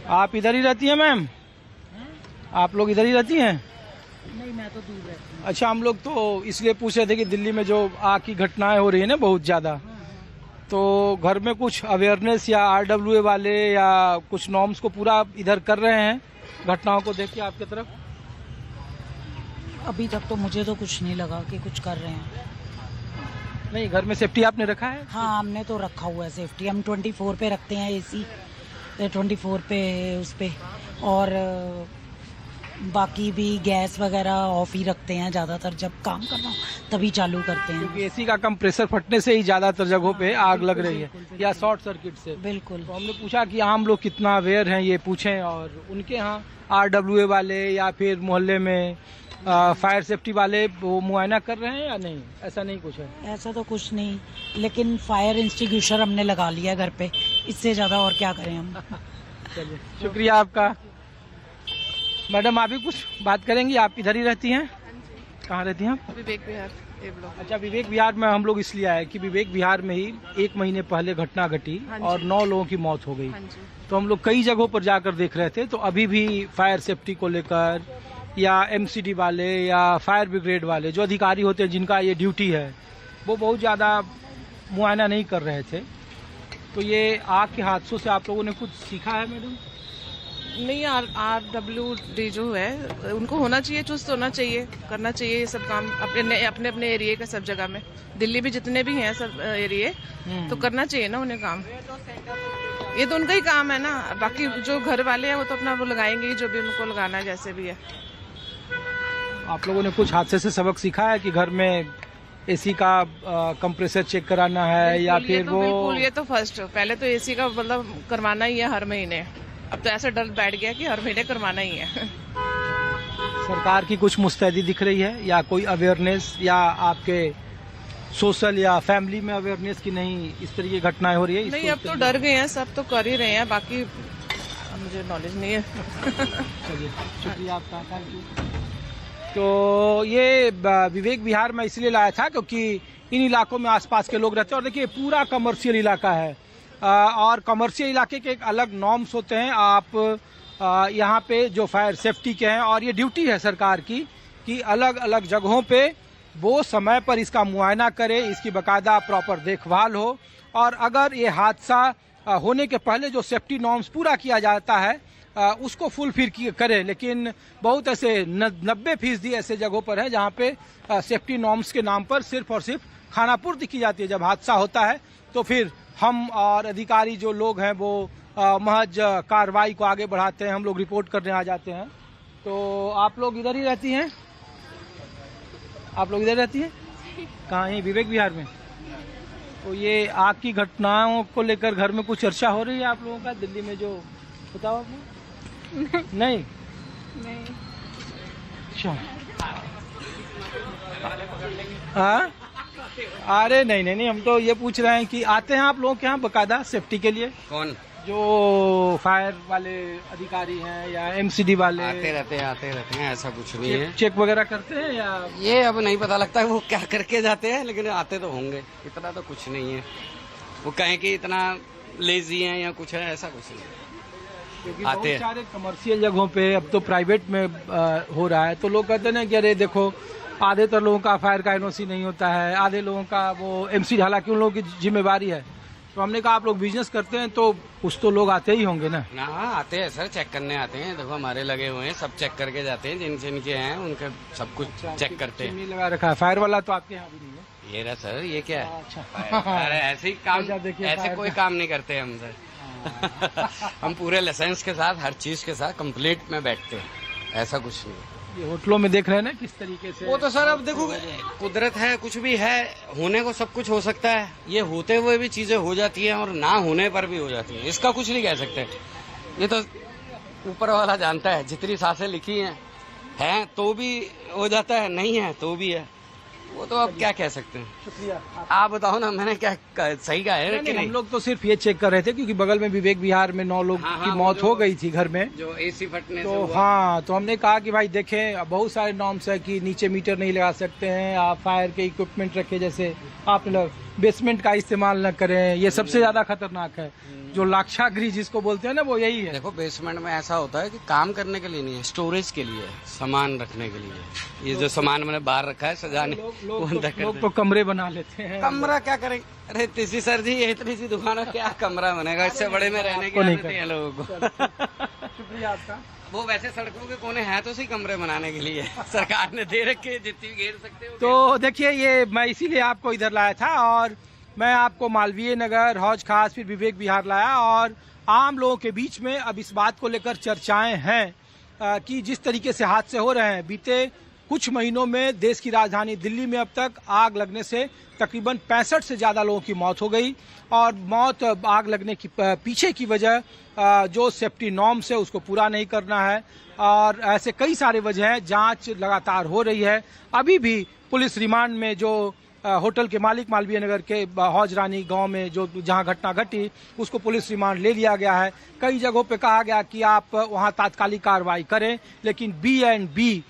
आप इधर ही रहती हैं मैम? आप लोग इधर ही रहती हैं? नहीं, मैं तो दूर रहती हूँ। अच्छा, हम लोग तो इसलिए पूछ रहे थे कि दिल्ली में जो आग की घटनाएं हो रही है ना बहुत ज्यादा, तो घर में कुछ अवेयरनेस या आरडब्ल्यूए वाले या कुछ नॉर्म्स को पूरा इधर कर रहे हैं घटनाओं को देख के आपकी तरफ? अभी तक तो मुझे तो कुछ नहीं लगा कि कुछ कर रहे हैं। नहीं, घर में सेफ्टी आपने रखा है? हाँ, हमने तो रखा हुआ है सेफ्टी। हम 24 पे रखते हैं एसी, 24 पे उस पे, और बाकी भी गैस वगैरह ऑफ ही रखते हैं। ज्यादातर जब काम करना हो तभी चालू करते हैं, क्योंकि एसी का कंप्रेसर फटने से ही ज्यादातर जगहों पे आग लग रही है या शॉर्ट सर्किट से। बिल्कुल। तो हमने पूछा कि आम लोग कितना अवेयर हैं ये पूछें, और उनके यहाँ आरडब्ल्यूए वाले या फिर मोहल्ले में फायर सेफ्टी वाले वो मुआयना कर रहे हैं या नहीं? ऐसा नहीं कुछ है? ऐसा तो कुछ नहीं, लेकिन फायर इंस्टिट्यूशन हमने लगा लिया है घर पे, इससे ज्यादा और क्या करें हम। चलिए, शुक्रिया आपका। मैडम, आप भी कुछ बात करेंगी? आप इधर ही रहती हैं? कहाँ रहती हैं आप? विवेक विहार ए ब्लॉक। अच्छा, विवेक विहार में हम लोग इसलिए आए कि विवेक विहार में ही 1 महीने पहले घटना घटी और 9 लोगों की मौत हो गई। तो हम लोग कई जगहों पर जाकर देख रहे थे, तो अभी भी फायर सेफ्टी को लेकर या एमसीडी वाले या फायर ब्रिगेड वाले जो अधिकारी होते हैं जिनका ये ड्यूटी है, वो बहुत ज़्यादा मुआयना नहीं कर रहे थे। तो ये आग के हादसों से आप लोगों ने कुछ सीखा है मैडम? नहीं, RWD जो है उनको होना चाहिए, चुस्त होना चाहिए, करना चाहिए ये सब काम अपने अपने एरिया का सब जगह में। दिल्ली में जितने भी हैं सब एरिया, तो करना चाहिए ना उन्हें काम। ये तो उनका ही काम है ना। बाकी जो घर वाले हैं वो तो अपना वो लगाएंगे ही, जो भी उनको लगाना है, जैसे भी है। आप लोगों ने कुछ हादसे से सबक सीखा है कि घर में एसी का कंप्रेसर चेक कराना है या फिर वो? बिल्कुल, ये तो फर्स्ट, पहले तो एसी का मतलब करवाना ही है हर महीने। अब तो ऐसा डर बैठ गया कि हर महीने करवाना ही है। सरकार की कुछ मुस्तैदी दिख रही है या कोई अवेयरनेस, या आपके सोशल या फैमिली में अवेयरनेस की नहीं इस तरह की घटनाएं हो रही है? नहीं, अब तो डर गए हैं, सब तो कर ही रहे हैं, बाकी मुझे नॉलेज नहीं है। चलिए, शुक्रिया आपका, थैंक यू। तो ये विवेक विहार में इसलिए लाया था क्योंकि इन इलाकों में आसपास के लोग रहते हैं, और देखिए पूरा कमर्शियल इलाका है, और कमर्शियल इलाके के एक अलग नॉर्म्स होते हैं। आप यहाँ पे जो फायर सेफ्टी के हैं, और ये ड्यूटी है सरकार की कि अलग अलग जगहों पे वो समय पर इसका मुआयना करे, इसकी बाकायदा प्रॉपर देखभाल हो, और अगर ये हादसा होने के पहले जो सेफ्टी नॉर्म्स पूरा किया जाता है उसको फुलफिल करे। लेकिन बहुत ऐसे 90% ऐसे जगहों पर है जहाँ पे सेफ्टी नॉर्म्स के नाम पर सिर्फ और सिर्फ खानापूर्ति की जाती है। जब हादसा होता है तो फिर हम और अधिकारी जो लोग हैं वो महज कार्रवाई को आगे बढ़ाते हैं, हम लोग रिपोर्ट करने आ जाते हैं। तो आप लोग इधर ही रहती हैं? आप लोग इधर रहती हैं? कहाँ? ही विवेक विहार में। तो ये आग की घटनाओं को लेकर घर में कुछ चर्चा हो रही है आप लोगों का दिल्ली में? जो बताओ आपने? नहीं नहीं। अच्छा, हाँ, अरे नहीं, हम तो ये पूछ रहे हैं कि आते हैं आप लोगों के यहाँ बाकायदा सेफ्टी के लिए? कौन? जो फायर वाले अधिकारी हैं या एमसीडी वाले? आते रहते हैं, ऐसा कुछ नहीं है। चेक वगैरह करते हैं या? ये अब नहीं पता लगता है वो क्या करके जाते हैं, लेकिन आते तो होंगे। इतना तो कुछ नहीं है, वो कहें कि इतना लेजी है या कुछ है, ऐसा कुछ नहीं। क्योंकि बहुत सारे कमर्शियल जगहों पे अब तो प्राइवेट में हो रहा है, तो लोग कहते हैं कि अरे देखो आधे तो लोगों का फायर का एनओसी नहीं होता है, आधे लोगों का वो एमसी, हालांकि उन लोगों की जिम्मेवारी है। तो हमने कहा आप लोग बिजनेस करते हैं तो कुछ तो लोग आते ही होंगे ना? आते हैं सर, चेक करने आते हैं। देखो हमारे लगे हुए हैं, सब चेक करके जाते हैं, जिनके हैं उनके सब कुछ चेक करते हैं। लगा रखा है फायर वाला, तो आपके यहाँ भी नहीं है? ये रहा सर, ये क्या है? अच्छा, ऐसे ही काम, ऐसे कोई काम नहीं करते हम सर। हम पूरे लाइसेंस के साथ, हर चीज के साथ कंप्लीट में बैठते हैं, ऐसा कुछ नहीं। ये होटलों में देख रहे हैं ना किस तरीके से? वो तो सर अब देखो कुदरत है, कुछ भी है, होने को सब कुछ हो सकता है। ये होते हुए भी चीजें हो जाती हैं और ना होने पर भी हो जाती हैं, इसका कुछ नहीं कह सकते। ये तो ऊपर वाला जानता है। जितनी सांसें लिखी हैं तो भी हो जाता है, नहीं है तो भी है, वो तो अब क्या कह सकते हैं। शुक्रिया। आप बताओ ना, मैंने क्या सही कहा है कि नहीं? हम लोग तो सिर्फ ये चेक कर रहे थे क्योंकि बगल में विवेक विहार में 9 लोग की मौत हो गई थी घर में, जो एसी फटने तो से हुआ। हाँ, तो हमने कहा कि भाई देखें बहुत सारे नॉर्म्स है कि नीचे मीटर नहीं लगा सकते हैं आप, फायर के इक्विपमेंट रखे, जैसे आपने बेसमेंट का इस्तेमाल न करें, ये सबसे ज्यादा खतरनाक है। जो लाक्षागृह जिसको बोलते हैं ना, वो यही है। देखो बेसमेंट में ऐसा होता है कि काम करने के लिए नहीं है, स्टोरेज के लिए है, सामान रखने के लिए है। ये जो सामान मैंने बाहर रखा है सजाने, लोग तो कमरे बना लेते हैं। कमरा क्या करेंगे? अरे तीसरी सर जी, ये इतनी सी दुकान है, क्या कमरा बनेगा? इससे बड़े में रहने की आदत है लोगों को। शुक्रिया आपका। वो वैसे सड़कों के कोने हैं तो सही कमरे बनाने के लिए सरकार ने दे रखे, जितनी घेर सकते हो। तो देखिए, ये मैं इसीलिए आपको इधर लाया था, और मैं आपको मालवीय नगर, हौज खास, फिर विवेक विहार लाया। और आम लोगों के बीच में अब इस बात को लेकर चर्चाएं हैं कि जिस तरीके से हादसे हो रहे हैं, बीते कुछ महीनों में देश की राजधानी दिल्ली में अब तक आग लगने से तकरीबन 65 से ज्यादा लोगों की मौत हो गई। और मौत आग लगने की पीछे की वजह जो सेफ्टी नॉर्म्स है उसको पूरा नहीं करना है, और ऐसे कई सारे वजह हैं। जांच लगातार हो रही है। अभी भी पुलिस रिमांड में जो होटल के मालिक मालवीय नगर के हौज रानी गांव में जो जहां घटना घटी, उसको पुलिस रिमांड ले लिया गया है। कई जगहों पे कहा गया कि आप वहां तात्कालिक कार्रवाई करें, लेकिन B&B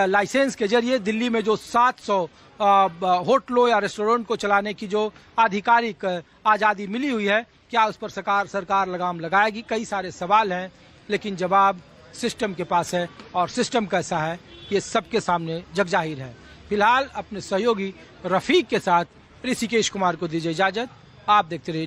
लाइसेंस के जरिए दिल्ली में जो 700 होटलों या रेस्टोरेंट को चलाने की जो आधिकारिक आजादी मिली हुई है, क्या उस पर सरकार लगाम लगाएगी? कई सारे सवाल हैं, लेकिन जवाब सिस्टम के पास है, और सिस्टम कैसा है ये सबके सामने जगजाहिर है। फिलहाल अपने सहयोगी रफीक के साथ ऋषिकेश कुमार को दीजिए इजाजत। आप देखते रहिए।